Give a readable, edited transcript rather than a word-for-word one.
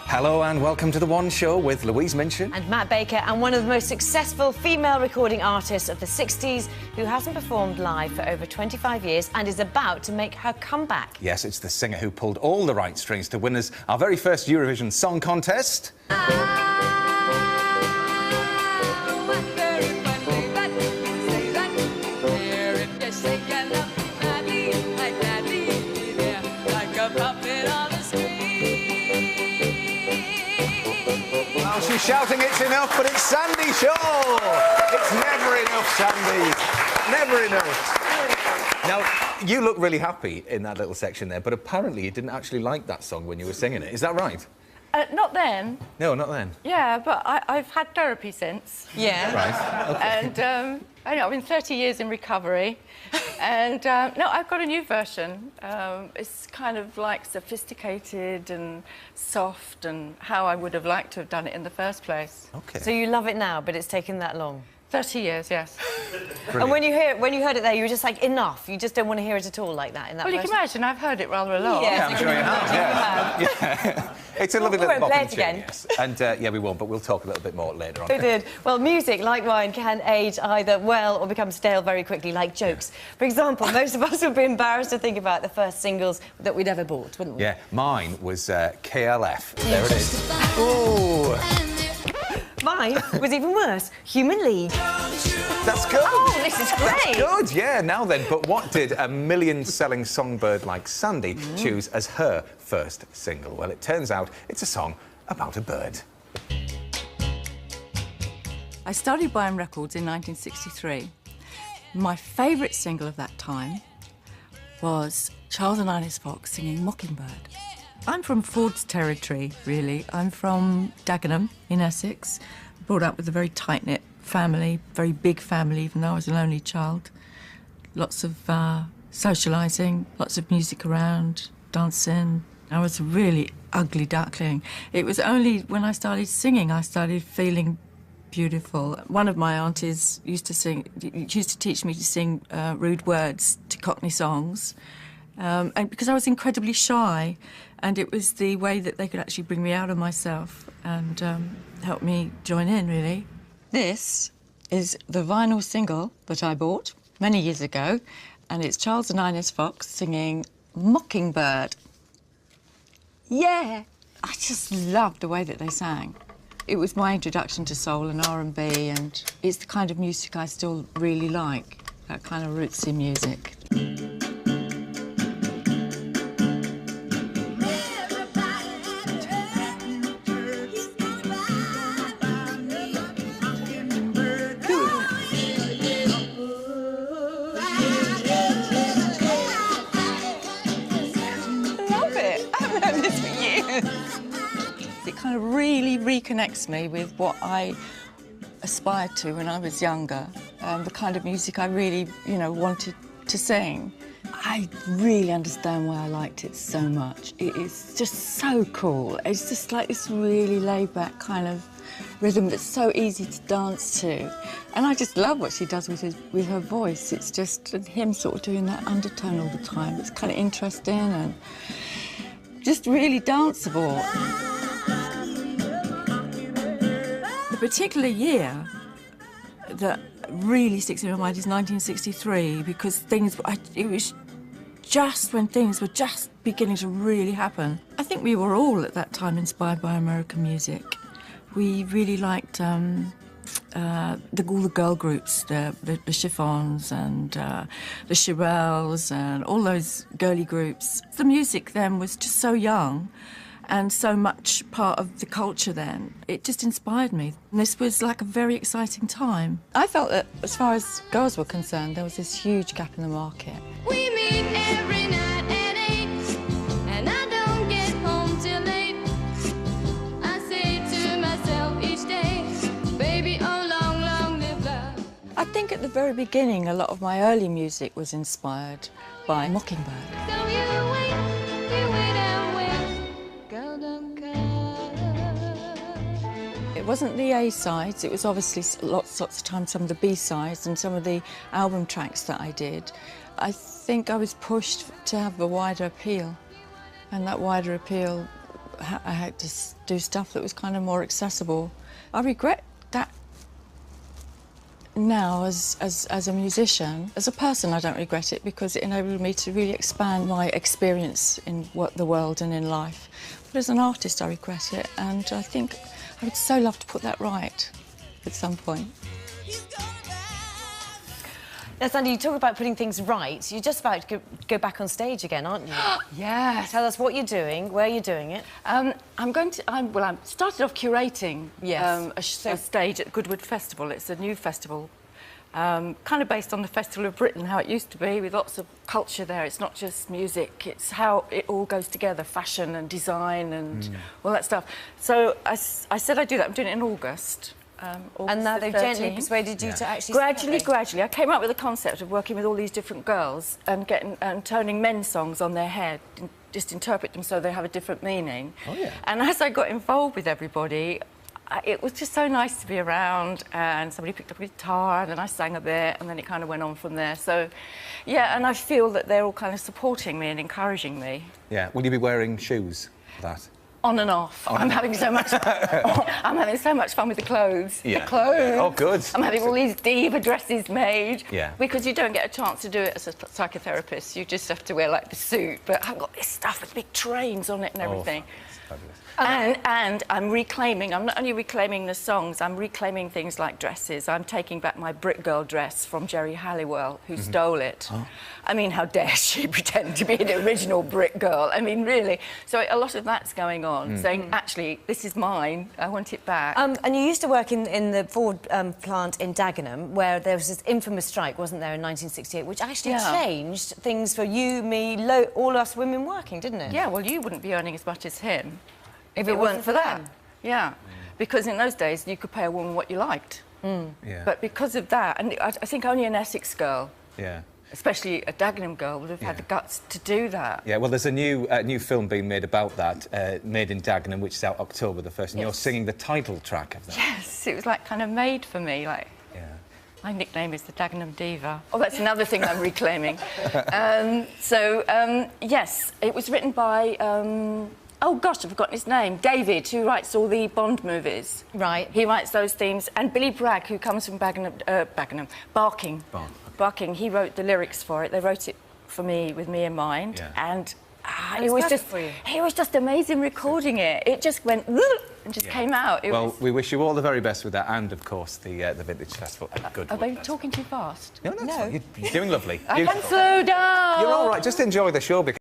Hello and welcome to The One Show with Louise Minchin. And Matt Baker, and one of the most successful female recording artists of the 60s who hasn't performed live for over 25 years and is about to make her comeback. Yes, it's the singer who pulled all the right strings to win us our very first Eurovision Song Contest. Well, she's shouting it's enough, but it's Sandie Shaw! It's never enough, Sandie. Never enough. Now, you look really happy in that little section there, but apparently you didn't actually like that song when you were singing it. Is that right? Not then. No, not then. Yeah, but I've had therapy since. Yeah. Right. Okay. And I've been 30 years in recovery. And no, I've got a new version. It's kind of like sophisticated and soft and how I would have liked to have done it in the first place. Okay. So you love it now, but it's taken that long? 30 years, yes. And when you heard it there, you were just like, enough. You just don't want to hear it at all like that in that Well, you can imagine I've heard it rather a lot. Yeah, I'm sure you have. Yeah. It's a lovely little won't play bopping it tune, again. yes. And yeah, we won't, but we'll talk a little bit more later on. We did. Well, music, like wine, can age either well or become stale very quickly, like jokes. For example, most of us would be embarrassed to think about the first singles that we'd ever bought, wouldn't we? Yeah, mine was KLF. There it is. Ooh. Mine was even worse. Human League. That's good. Oh, this is great. Good, yeah. Now then, but what did a million-selling songbird like Sandie choose as her first single? Well, it turns out it's a song about a bird. I started buying records in 1963. My favourite single of that time was Charles and Ines Fox singing Mockingbird. I'm from Ford's territory, really. I'm from Dagenham in Essex, brought up with a very tight-knit family, very big family, even though I was an only child. Lots of socialising, lots of music around, dancing. I was a really ugly duckling. It was only when I started singing I started feeling beautiful. One of my aunties used to teach me to sing rude words to Cockney songs, and because I was incredibly shy, and it was the way that they could actually bring me out of myself and help me join in, really. This is the vinyl single that I bought many years ago, and it's Charles and Ines Fox singing Mockingbird. Yeah! I just loved the way that they sang. It was my introduction to soul and R&B, and it's the kind of music I still really like, that kind of rootsy music. It kind of really reconnects me with what I aspired to when I was younger, the kind of music I really, wanted to sing. I really understand why I liked it so much. It is just so cool. It's just like this really laid-back kind of rhythm that's so easy to dance to. And I just love what she does with her voice. It's just him sort of doing that undertone all the time. It's kind of interesting and just really danceable. The particular year that really sticks in my mind is 1963, because it was just when things were just beginning to really happen. I think we were all at that time inspired by American music. We really liked all the girl groups, the Chiffons and the Shirelles and all those girly groups. The music then was just so young and so much part of the culture then. It just inspired me. And this was like a very exciting time. I felt that as far as girls were concerned, there was this huge gap in the market. We meet every night at 8, and I don't get home till 8. I say to myself each day, baby, oh, long, long live love. I think at the very beginning, a lot of my early music was inspired by Mockingbird. So you wait and wait, girl, don't come. It wasn't the A-sides, it was obviously lots of times some of the B-sides and some of the album tracks that I did. I think I was pushed to have a wider appeal, and that wider appeal I had to do stuff that was kind of more accessible. I regret that now as a musician. As a person, I don't regret it because it enabled me to really expand my experience in the world and in life. But as an artist, I regret it, and I think I would so love to put that right at some point. Now, Sandie, you talk about putting things right. You're just about to go back on stage again, aren't you? Yes. Tell us what you're doing, where you're doing it. I started off curating Yes. a stage at Goodwood Festival. It's a new festival, kind of based on the Festival of Britain, how it used to be, with lots of culture there. It's not just music, it's how it all goes together, fashion and design and all that stuff. So I said I'd do that. I'm doing it in August. And now they've gently persuaded you to actually... Gradually, I came up with a concept of working with all these different girls and turning men's songs on their head, and just interpret them so they have a different meaning. Oh, yeah. And as I got involved with everybody, it was just so nice to be around, and somebody picked up a guitar and then I sang a bit and then it kind of went on from there. So, yeah, and I feel that they're all kind of supporting me and encouraging me. Yeah. Will you be wearing shoes for that? On and off. I'm having so much fun with the clothes. Yeah. The clothes. Yeah. Oh, good. I'm having all these diva dresses made. Yeah. Because you don't get a chance to do it as a psychotherapist. You just have to wear, like, the suit. But I've got this stuff with big trains on it and everything. Fabulous. And I'm not only reclaiming the songs, I'm reclaiming things like dresses. I'm taking back my Brick Girl dress from Jerry Halliwell, who stole it. Oh. I mean, how dare she pretend to be the original Brick Girl? I mean, really. So a lot of that's going on, saying, actually, this is mine, I want it back. And you used to work in the Ford plant in Dagenham, where there was this infamous strike, wasn't there, in 1968, which actually changed things for you, me, all us women working, didn't it? Yeah, well, you wouldn't be earning as much as him if it weren't for that. Yeah, because in those days, you could pay a woman what you liked. Yeah. But because of that, and I think only an Essex girl, especially a Dagenham girl, would have had the guts to do that. Yeah, well, there's a new film being made about that, made in Dagenham, which is out October the 1st, and you're singing the title track of that. Yes, it was like kind of made for me, like... Yeah. My nickname is the Dagenham Diva. Oh, that's another thing I'm reclaiming. Yes, it was written by... oh, gosh, I've forgotten his name. David, who writes all the Bond movies. Right. He writes those themes. And Billy Bragg, who comes from Barking. Barking, he wrote the lyrics for it. They wrote it for me, with me in mind. Yeah. And it was just amazing recording it. It just went... and just came out. We wish you all the very best with that, and, of course, the Vintage Festival at Goodwood. Are they talking too fast? No, you're doing lovely. I can slow down! You're all right. Just enjoy the show, because